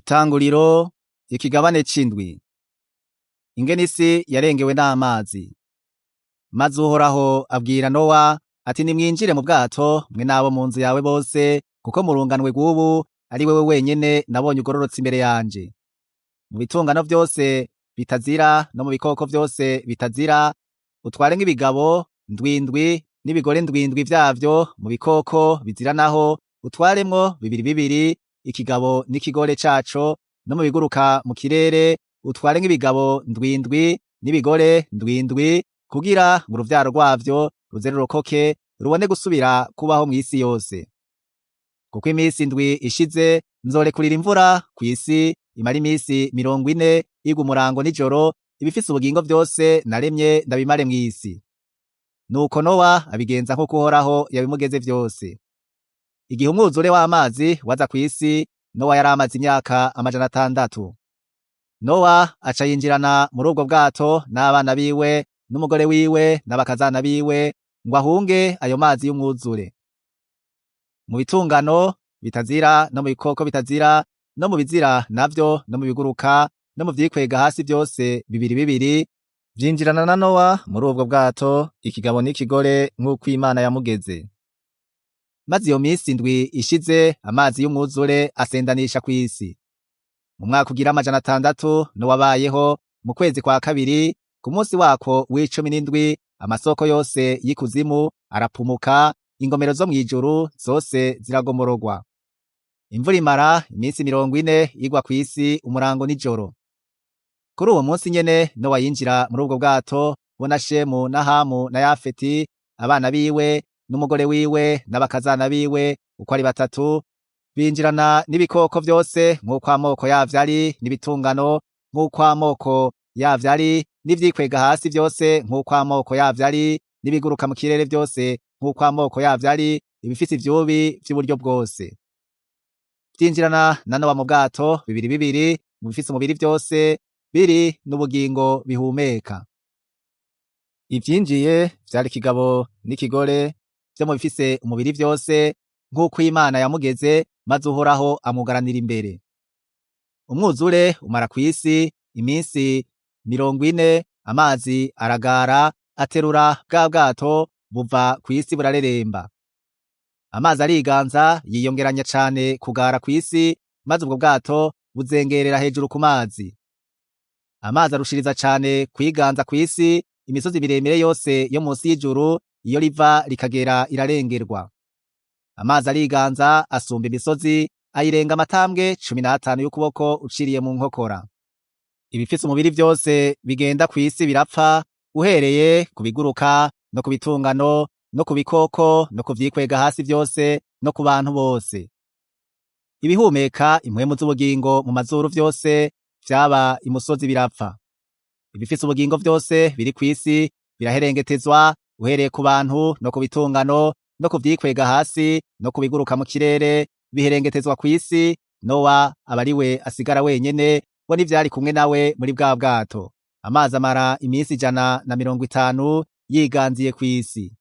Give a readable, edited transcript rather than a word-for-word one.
Itanguriro ikigabane c'indwi. Ingene isi yarengewe n'amazi. Maze Uhoraho abwira Nowa ati nimwinjire mu bwato mwe n'abo mu nzu yawe bose, kuko mu runganwe rw'ubu ari wewe wenyene nabonye ugororotse imbere yanje. Mu bitungano vyose bitazira no mu bikoko vyose bitazira, utware nk'ibigabo ndwindwi n'ibigore ndwindwi vyavyo, mu bikoko bizira naho utwaremwo bibiri bibiri, ikigabo n'ikigore caco, no mu biguruka mu kirere utware nk'ibigabo ndwindwi n'ibigore ndwindwi, kugira ngo uruvyaro rwavyo ruze rurokoke rubone gusubira kubaho mw'isi yose. Kuko imisi indwi ishize nzorekurira imvura kw'isi imara imisi 40 igwa umurango nijoro, ibifise ubugingo vyose naremye ndabimare mw'isi. Nuko Nowa abigenza nk'uko Uhoraho yabimugeze vyose. Igihe umwuzure w'amazi waza kw'isi, Nowa yari amaze imyaka 600. Nowa aca yinjirana muri ubwo bwato n'abana biwe n'umugore wiwe n'abakazana biwe, ngo ahunge ayo mazi y'umwuzure. Mu bitungano bitazira no mu bikoko bitazira no mu bizira navyo no mu biguruka no mu vyikwega hasi vyose bibiri bibiri, vyinjirana na Nowa muri ubwo bwato, ikigabo n'ikigore nk'uko Imana yamugeze. Maze iyo misi indwi ishize amazi y'umwuzure asendanisha kw'isi. Mu mwaka ugira 600 Nowa abayeho, mu kwezi kwa kabiri ku munsi wako w'17, amasoko yose y'ikuzimu arapumuka, ingomero zo mw'ijuru zose ziragomorogwa. Imvura imara imisi 40 igwa kw'isi umurango nijoro. Kuri uwo munsi nyene Nowa yinjira muri ubwo bwato, bo na Shemu na Hamu na Yafeti, abana biwe n'umugore wiwe n'abakazana biwe uko ari 3, binjirana n'ibikoko vyose nk'uko amoko yavyo ari, n'ibitungano nk'uko amoko yavyo ari, n'ivyikwega hasi vyose nk'uko amoko yavyo ari, n'ibiguruka mu kirere vyose nk'uko amoko yavyo ari, ibifise ivyubi vy'uburyo bwose. Vyinjirana na Nowa mu bwato bibiri bibiri, mu bifise umubiri vyose biri n'ubugingo bihumeka. Ivyinjiye vyari ikigabo n'ikigore vyo mu bifise umubiri vyose nk'uko Imana yamugeze, maze Uhoraho amugaranira imbere. Umwuzure umara kw'isi iminsi 40, amazi aragara aterura bwa bwato buva kw'isi burareremba. Amazi ariganza yiyongeranya cane kugara kw'isi, maze ubwo bwato buzengerera hejuru ku mazi. Amazi arushiriza cane kwiganza kw'isi, imisozi miremire yose yo munsi y'ijuru iyo riva rikagera irarengerwa. Amazi ariganza asumba imisozi, ayirenga amatambwe 15 y'ukuboko uciriye mu nkokora. Ibifise umubiri vyose bigenda kw'isi birapfa, uhereye ku biguruka no ku bitungano no ku bikoko no ku vyikwega hasi vyose no ku bantu bose. Ibihumeka impwemu z'ubugingo mu mazuru vyose vyaba imusozi birapfa. Ibifise ubugingo vyose biri kw'isi biraherengetezwa, uhereye ku bantu no ku bitungano no ku vyikwega hasi no ku biguruka mu kirere biherengetezwa kw'isi. Nowa aba ari we asigara wenyene, bo n'ivyari kumwe nawe muri bwa bwato. Amazi amara imisi 150 yiganziye kw'isi.